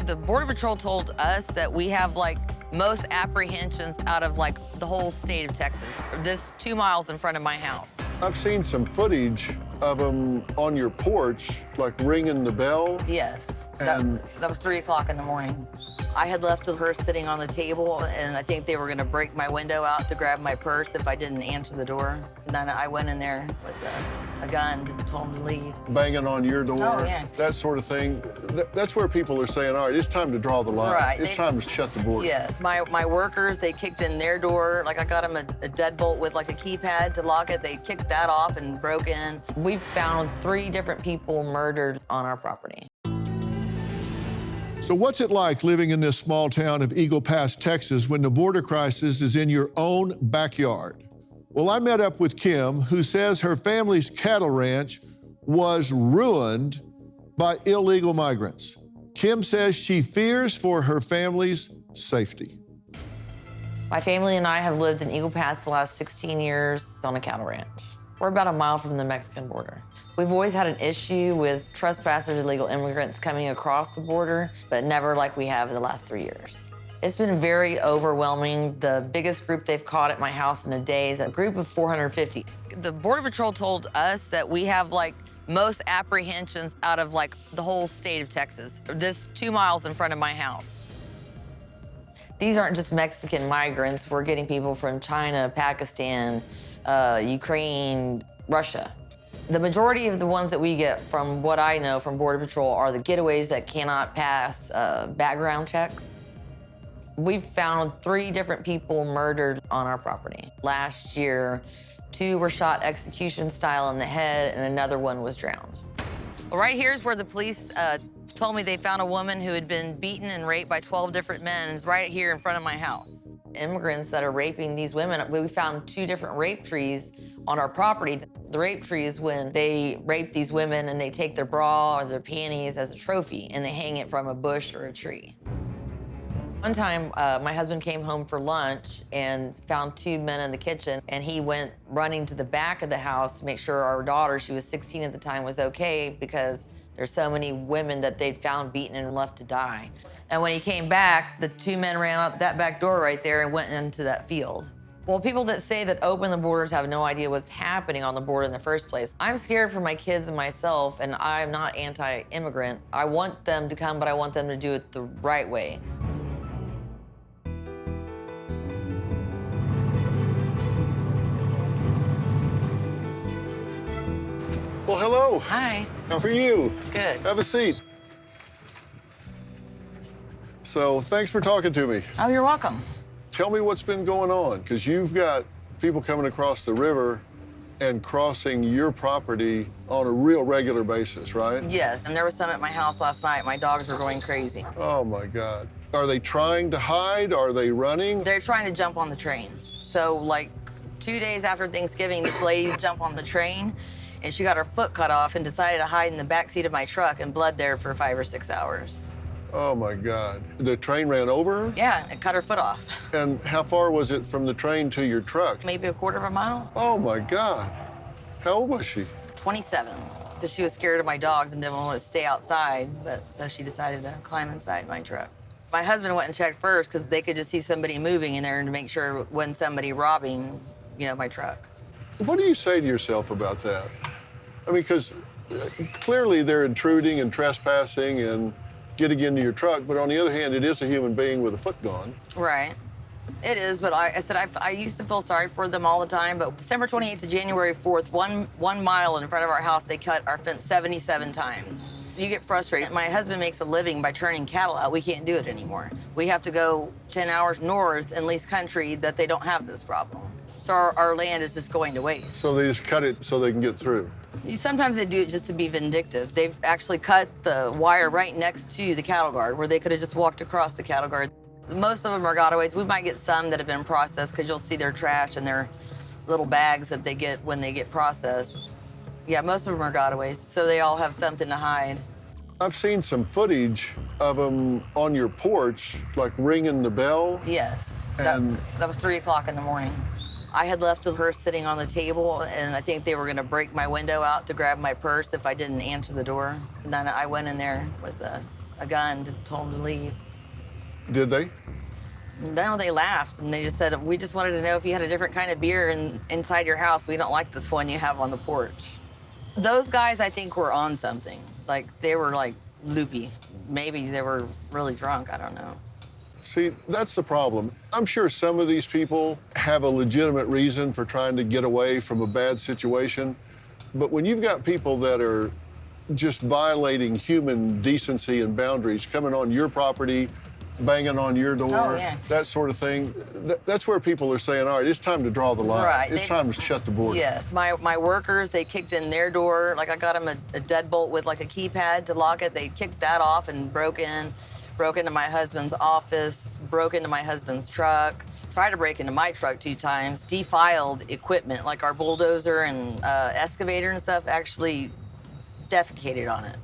The Border Patrol told us that we have like most apprehensions out of like the whole state of Texas. This 2 miles in front of my house. I've seen some footage of them on your porch, like ringing the bell. Yes, And that was 3 o'clock in the morning. I had left her sitting on the table, and I think they were gonna break my window out to grab my purse if I didn't answer the door. And then I went in there with a gun and told them to leave. banging on your door, Oh, yeah. that sort of thing. That's where people are saying, all right, it's time to draw the line. Right, It's time to shut the border. Yes, my workers, they kicked in their door. Like I got them a deadbolt with like a keypad to lock it. They kicked that off and broke in. We found 3 different people murdered on our property. So what's it like living in this small town of Eagle Pass, Texas, when the border crisis is in your own backyard? Well, I met up with Kim, who says her family's cattle ranch was ruined by illegal migrants. Kim says she fears for her family's safety. My family and I have lived in Eagle Pass the last 16 years on a cattle ranch. We're about a mile from the Mexican border. We've always had an issue with trespassers, illegal immigrants coming across the border, but never like we have in the last 3 years. It's been very overwhelming. The biggest group they've caught at my house in a day is a group of 450. The Border Patrol told us that we have like most apprehensions out of like the whole state of Texas. This 2 miles in front of my house. These aren't just Mexican migrants. We're getting people from China, Pakistan, Ukraine, Russia. The majority of the ones that we get, from what I know from Border Patrol, are the getaways that cannot pass background checks. We've found 3 different people murdered on our property. Last year, 2 were shot execution style in the head and another one was drowned. Well, right here's where the police told me they found a woman who had been beaten and raped by 12 different men. It's right here in front of my house. Immigrants that are raping these women, we found 2 different rape trees on our property. The rape tree is when they rape these women and they take their bra or their panties as a trophy and they hang it from a bush or a tree. One time, my husband came home for lunch and found 2 men in the kitchen, and he went running to the back of the house to make sure our daughter, she was 16 at the time, was okay, because there's so many women that they'd found beaten and left to die. And when he came back, the 2 men ran out that back door right there and went into that field. Well, people that say that open the borders have no idea what's happening on the border in the first place. I'm scared for my kids and myself, and I'm not anti-immigrant. I want them to come, but I want them to do it the right way. Well, hello. Hi. How are you? Good. Have a seat. So, thanks for talking to me. Oh, you're welcome. Tell me what's been going on, because you've got people coming across the river and crossing your property on a real regular basis, right? Yes, and there was some at my house last night. My dogs were going crazy. Oh, my God. Are they trying to hide? Are they running? They're trying to jump on the train. So, like, 2 days after Thanksgiving, this lady jumped on the train, and she got her foot cut off and decided to hide in the back seat of my truck and bled there for 5 or 6 hours. Oh, my God. The train ran over her? Yeah, it cut her foot off. And how far was it from the train to your truck? Maybe a quarter of a mile. Oh, my God. How old was she? 27, because she was scared of my dogs and didn't want to stay outside, but so she decided to climb inside my truck. My husband went and checked first because they could just see somebody moving in there to make sure it wasn't somebody robbing, my truck. What do you say to yourself about that? I mean, because clearly they're intruding and trespassing and getting into your truck, but on the other hand, it is a human being with a foot gone. Right. It is, but I said I used to feel sorry for them all the time, but December 28th to January 4th, one mile in front of our house, they cut our fence 77 times. You get frustrated. My husband makes a living by turning cattle out. We can't do it anymore. We have to go 10 hours north and lease country that they don't have this problem. So our land is just going to waste. So they just cut it so they can get through. Sometimes they do it just to be vindictive. They've actually cut the wire right next to the cattle guard where they could have just walked across the cattle guard. Most of them are gotaways. We might get some that have been processed because you'll see their trash and their little bags that they get when they get processed. Yeah, most of them are gotaways, so they all have something to hide. I've seen some footage of them on your porch, like ringing the bell. Yes, And that was 3 o'clock in the morning. I had left her sitting on the table, and I think they were gonna break my window out to grab my purse if I didn't answer the door. And then I went in there with a a gun, told them to leave. Did they? No, they laughed, and they just said, we just wanted to know if you had a different kind of beer inside your house. We don't like this one you have on the porch. Those guys, I think, were on something. Like, they were, like, loopy. Maybe they were really drunk, I don't know. See, that's the problem. I'm sure some of these people have a legitimate reason for trying to get away from a bad situation, but when you've got people that are just violating human decency and boundaries, coming on your property, banging on your door, that sort of thing, that's where people are saying, all right, it's time to draw the line. Right. It's time to shut the border. Yes, my workers, they kicked in their door. Like, I got them a deadbolt with, like, a keypad to lock it. They kicked that off and broke into my husband's office, broke into my husband's truck, tried to break into my truck 2 times, defiled equipment, like our bulldozer and excavator and stuff, actually defecated on it,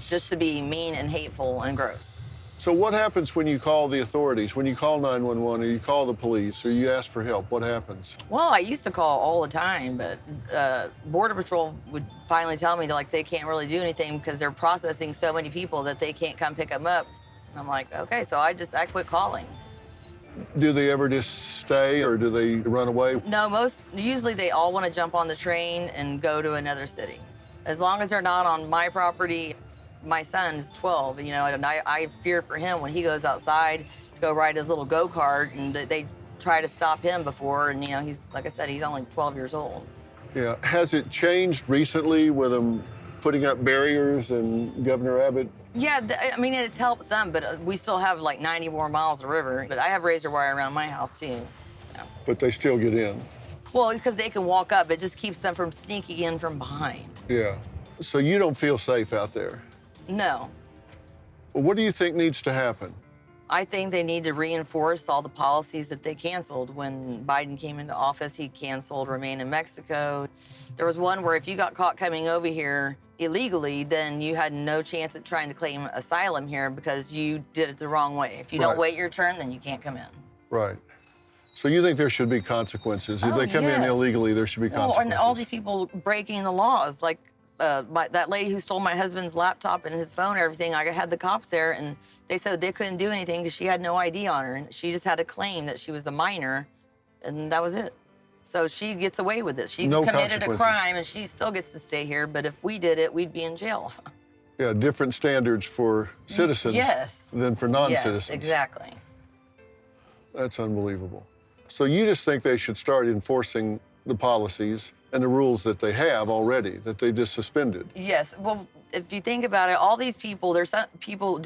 just to be mean and hateful and gross. So what happens when you call the authorities, when you call 911 or you call the police or you ask for help? What happens? Well, I used to call all the time, but Border Patrol would finally tell me they can't really do anything because they're processing so many people that they can't come pick them up. And I'm like, okay, so I quit calling. Do they ever just stay or do they run away? No, usually they all want to jump on the train and go to another city. As long as they're not on my property. My son's 12, you know, and I fear for him when he goes outside to go ride his little go-kart, and they try to stop him before, and, you know, he's, like I said, he's only 12 years old. Yeah. Has it changed recently with them putting up barriers and Governor Abbott? Yeah, I mean, it's helped some, but we still have like 90 more miles of river. But I have razor wire around my house, too, so. But they still get in? Well, because they can walk up. It just keeps them from sneaking in from behind. Yeah. So you don't feel safe out there? No. Well, what do you think needs to happen? I think they need to reinforce all the policies that they canceled. When Biden came into office, he canceled Remain in Mexico. There was one where if you got caught coming over here illegally, then you had no chance at trying to claim asylum here because you did it the wrong way. If you don't wait your turn, then you can't come in. Right. So you think there should be consequences? If they come in illegally, there should be consequences? And all these people breaking the laws, like that lady who stole my husband's laptop and his phone and everything, I had the cops there, and they said they couldn't do anything because she had no ID on her. And she just had to claim that she was a minor, and that was it. So she gets away with it. She committed a crime, and she still gets to stay here. But if we did it, we'd be in jail. Yeah, different standards for citizens than for non-citizens. Yes, exactly. That's unbelievable. So you just think they should start enforcing the policies and the rules that they have already, that they just suspended? Yes. Well, if you think about it, all these people, there's some people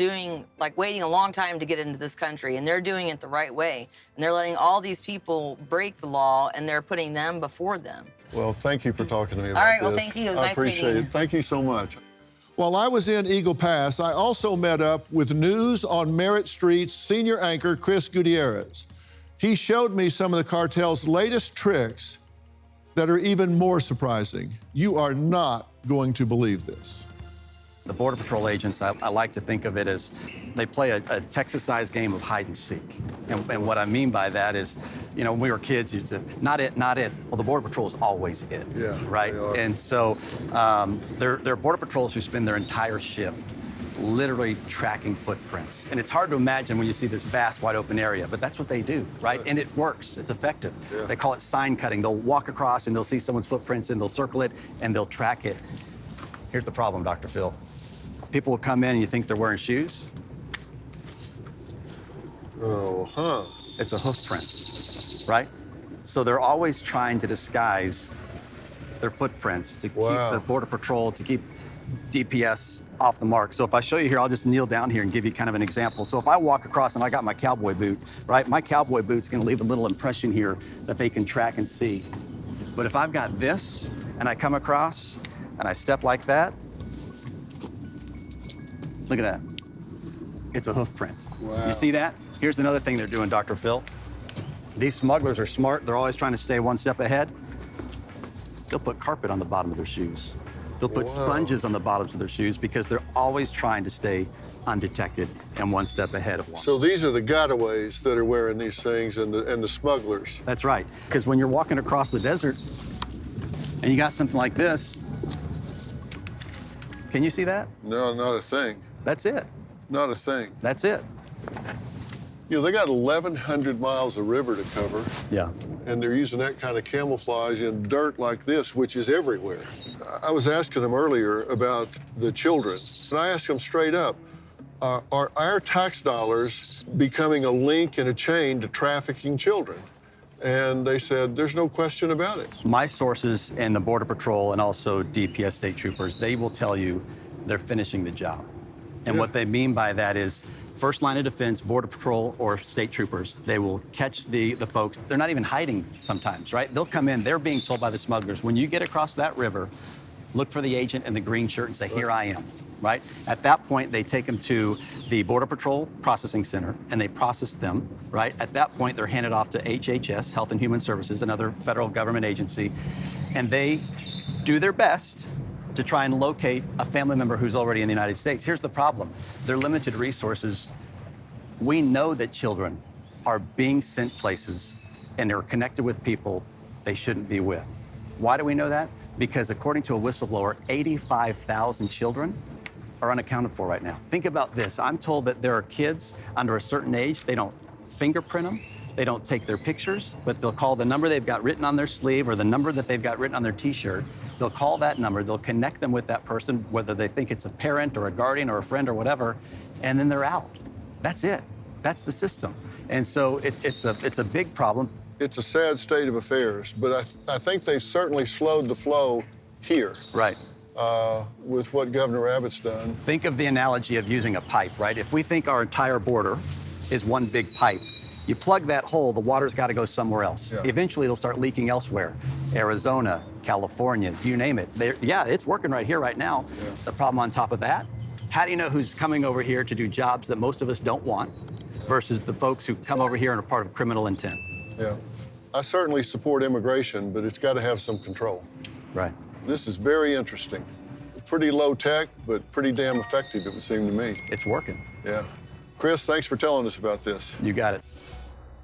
waiting a long time to get into this country, and they're doing it the right way. And they're letting all these people break the law, and they're putting them before them. Well, thank you for talking to me about this. All right, well, thank you. It was nice meeting you. I appreciate it. Thank you so much. While I was in Eagle Pass, I also met up with News on Merritt Street's senior anchor, Chris Gutierrez. He showed me some of the cartel's latest tricks that are even more surprising. You are not going to believe this. The Border Patrol agents, I like to think of it as they play a Texas-sized game of hide and seek. And what I mean by that is, you know, when we were kids, you'd say, not it, not it. Well, the Border Patrol is always it, right? And so there are Border Patrols who spend their entire shift literally tracking footprints. And it's hard to imagine when you see this vast, wide open area, but that's what they do, right? And it works, it's effective. They call it sign cutting. They'll walk across and they'll see someone's footprints and they'll circle it and they'll track it. Here's the problem, Dr. Phil. People will come in and you think they're wearing shoes. It's a hoof print, right? So they're always trying to disguise their footprints to keep the Border Patrol, to keep DPS off the mark. So if I show you here, I'll just kneel down here and give you kind of an example. So if I walk across and I got my cowboy boot, right? My cowboy boot's gonna leave a little impression here that they can track and see. But if I've got this and I come across and I step like that, look at that. It's a hoof print. You see that? Here's another thing they're doing, Dr. Phil. These smugglers are smart. They're always trying to stay one step ahead. They'll put carpet on the bottom of their shoes. They'll put sponges on the bottoms of their shoes because they're always trying to stay undetected and one step ahead of law. So these are the gotaways that are wearing these things and the smugglers. That's right. Because when you're walking across the desert and you got something like this, can you see that? No, not a thing. That's it. Not a thing. That's it. You know, they got 1,100 miles of river to cover, Yeah. and they're using that kind of camouflage in dirt like this, which is everywhere. I was asking them earlier about the children, and I asked them straight up, are our tax dollars becoming a link in a chain to trafficking children? And they said, there's no question about it. My sources in the Border Patrol and also DPS state troopers, they will tell you they're finishing the job. And what they mean by that is first line of defense, Border Patrol or state troopers, they will catch the folks. They're not even hiding sometimes, right? They'll come in, they're being told by the smugglers, when you get across that river, look for the agent in the green shirt and say, here I am, right? At that point, they take them to the Border Patrol Processing Center and they process them, right? At that point, they're handed off to HHS, Health and Human Services, another federal government agency, and they do their best to try and locate a family member who's already in the United States. Here's the problem. Their limited resources. We know that children are being sent places and they're connected with people they shouldn't be with. Why do we know that? Because according to a whistleblower, 85,000 children are unaccounted for right now. Think about this. I'm told that there are kids under a certain age, they don't fingerprint them, they don't take their pictures, but they'll call the number they've got written on their sleeve or the number that they've got written on their t-shirt. They'll call that number, they'll connect them with that person, whether they think it's a parent or a guardian or a friend or whatever, and then they're out. That's it. That's the system. And so it's a big problem. It's a sad state of affairs, but I think they've certainly slowed the flow here. Right. With what Governor Abbott's done. Think of the analogy of using a pipe, right? If we think our entire border is one big pipe, you plug that hole, the water's got to go somewhere else. Yeah. Eventually, it'll start leaking elsewhere. Arizona, California, you name it. Yeah, it's working right here, right now. Yeah. The problem on top of that, how do you know who's coming over here to do jobs that most of us don't want versus the folks who come over here and are part of criminal intent? Yeah. I certainly support immigration, but it's got to have some control. Right. This is very interesting. Pretty low tech, but pretty damn effective, it would seem to me. It's working. Yeah. Chris, thanks for telling us about this. You got it.